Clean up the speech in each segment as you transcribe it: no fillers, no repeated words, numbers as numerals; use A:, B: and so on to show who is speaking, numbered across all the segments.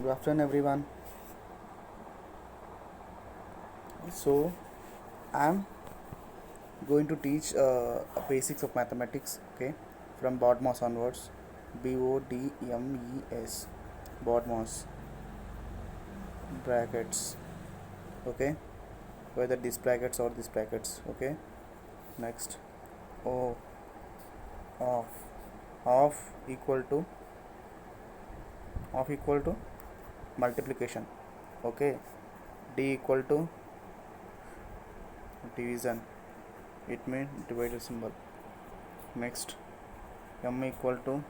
A: Good afternoon, everyone. So, I'm going to teach basics of mathematics. Okay, from BODMAS onwards. BODMES, BODMAS brackets. Okay, whether these brackets or these brackets. Okay, next. O of of equal to multiplication. Okay, D equal to division. It means divided symbol. Next, M equal to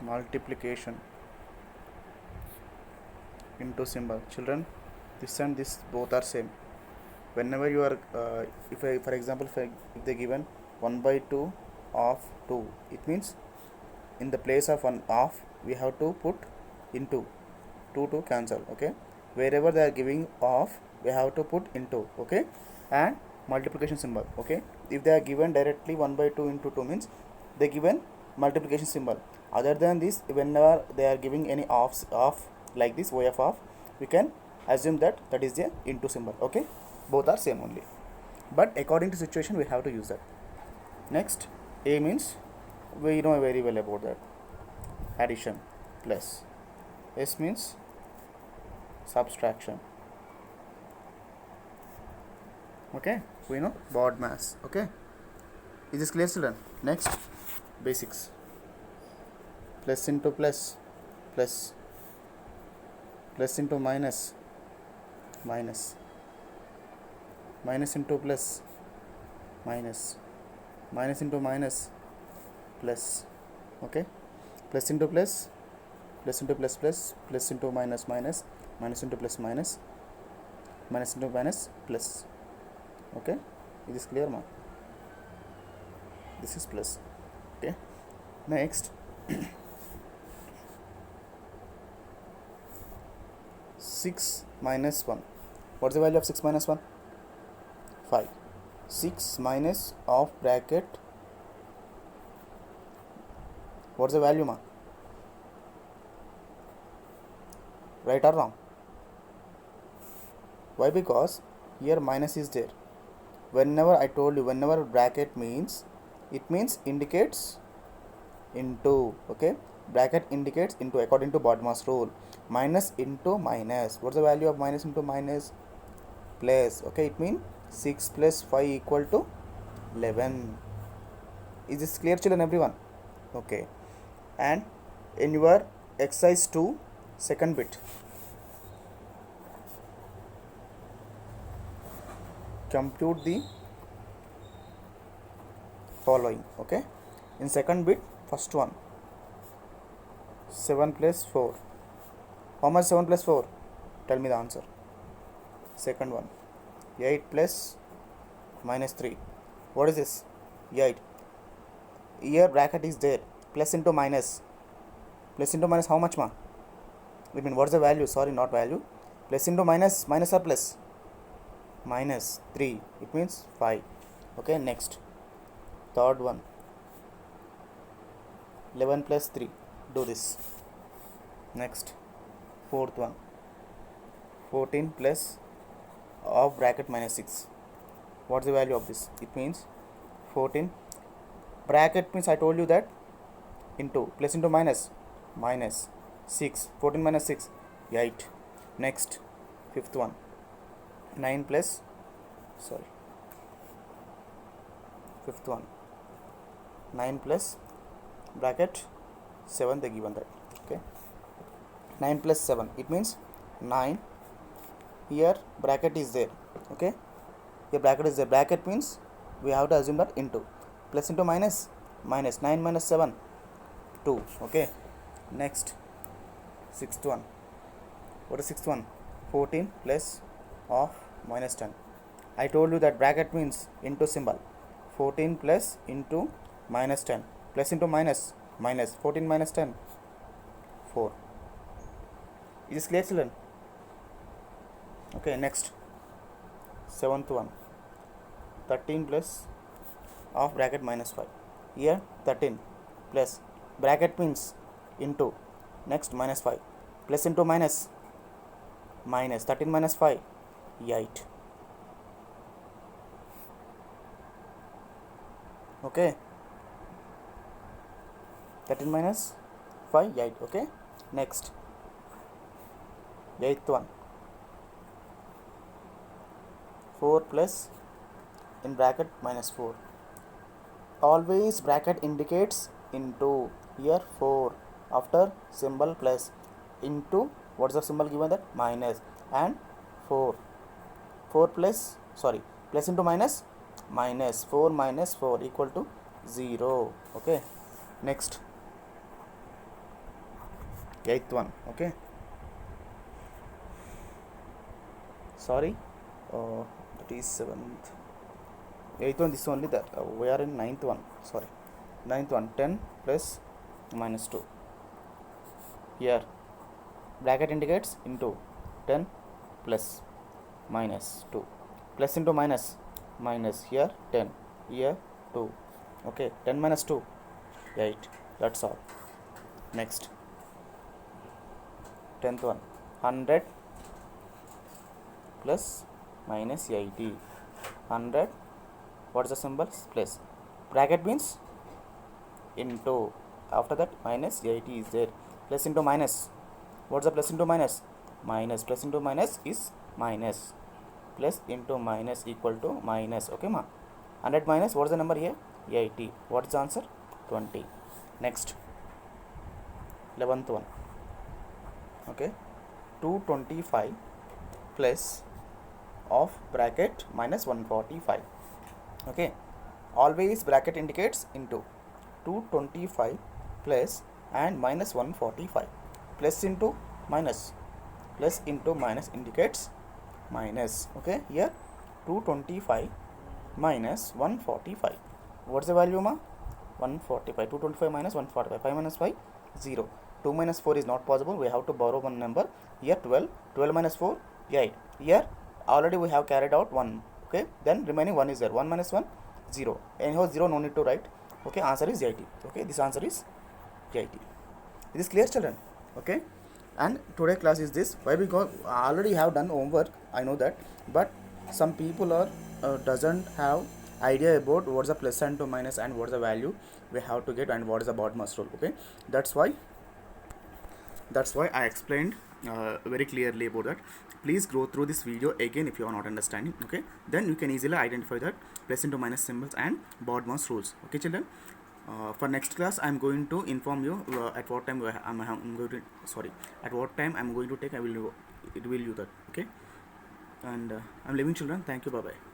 A: multiplication into symbol. Children, this and this both are same. Whenever you are for example, if they given 1 by 2 of 2, it means in the place of 1 of we have to put into 2 to cancel. Okay, wherever they are giving of we have to put into. Okay, and multiplication symbol. Okay, if they are given directly 1 by 2 into 2 means they given multiplication symbol. Other than this, whenever they are giving any offs of like this way of, we can assume that that is the into symbol. Okay, both are same only, but according to situation we have to use that. Next, A means we know very well about that, addition. Plus S means subtraction. Okay, we know BODMAS. Okay, is this clear, children? Next, basics. Plus into plus, plus plus into minus, minus minus into plus, minus minus into minus, plus. Okay, plus into plus, plus into plus plus, plus into minus minus, minus into plus minus, minus into minus plus. Okay, is this clear, ma? This is plus. Okay, next, 6 minus 1. What's the value of 6 minus 1? 5. 6 minus of bracket. What's the value, ma? Right or wrong? Why? Because here minus is there. Whenever I told you, whenever bracket means, it means indicates into. Okay, bracket indicates into according to BODMAS rule. Minus into minus. What's the value of minus into minus? Plus. Okay, it means 6 plus 5 equal to 11. Is this clear, children, everyone? Okay, and in your exercise 2 second bit, compute the following. Okay, in second bit, first one, 7 plus 4. How much 7 plus 4? Tell me the answer. Second one, 8 plus minus 3. What is this? 8. Here bracket is there. Plus into minus. Plus into minus how much, ma? I mean, what's the value? Sorry, not value. Plus into minus. Minus or plus? Minus 3. It means 5. Okay, next. Third one, 11 plus 3. Do this. Next. Fourth one, 14 plus of bracket minus 6. What's the value of this? It means 14. Bracket means I told you that into. Plus into minus. Minus 6. 14 minus 6. 8. Next. Fifth one, 9 plus. Sorry. Fifth one, 9 plus bracket 7. They given that. Okay. 9 plus 7. It means 9. Here bracket is there. Okay, here bracket is there. Bracket means we have to assume that into. Plus into minus. Minus 9 minus 7, 2. Okay, next, sixth one. What is sixth one? 14 plus of minus 10. I told you that bracket means into symbol. 14 plus into minus 10. Plus into minus. Minus 14 minus 10, 4. Is this clear, children? Okay, next, seventh one, 13 plus of bracket minus 5. Here 13 plus bracket means into. Next minus 5. plus into minus, minus 13 minus 5, 8. Okay, 13 minus 5, 8. Okay, next, 8th one, 4 plus in bracket minus 4. Always bracket indicates into. Here 4 after symbol plus into, what's the symbol given, that minus, and 4 plus, sorry, plus into minus, minus 4 minus 4 equal to 0. Okay, next, 8th one. Okay, sorry, that is 7th, 8th one, this only, that we are in 9th one, sorry, 9th one, 10 plus minus 2. Here bracket indicates into, 10 plus minus 2, plus into minus, minus, here 10, here 2. Okay, 10 minus 2, 8. That's all. Next, 10th one, 100 plus minus 80. 100, what's the symbol? Plus. Bracket means into. After that minus 80 is there. Plus into minus. What's the plus into minus? Minus. Plus into minus is minus. Plus into minus equal to minus. Okay, ma. 100 minus, what's the number here? 80. What's the answer? 20. Next, 11th one. Okay, 225 plus of bracket minus 145. Okay, always bracket indicates into. 225 plus and minus 145. Plus into minus. Plus into minus indicates minus. Okay, here 225 minus 145. What's the value, ma? 145. 225 minus 145. 5 minus 5, 0. 2 minus 4 is not possible. We have to borrow one number. Here 12. 12 minus 4, 8. Here already we have carried out 1. Okay, then remaining 1 is there. 1 minus 1, 0. Anyhow 0 no need to write. Okay, answer is 80. Okay, this answer is 80. Is this clear, children? Okay, and today class is this. Why? Because I already have done homework, I know that, but some people are doesn't have idea about what's the plus and to minus and what's the value we have to get and what is the BODMAS rule. Okay, that's why I explained very clearly about that. Please go through this video again if you are not understanding. Okay, then you can easily identify that plus into minus symbols and BODMAS rules. Okay, children, for next class I am going to inform you at what time I'm going to, sorry, at what time I'm going to take. I will do that. Okay, and I'm leaving, children. Thank you. Bye bye.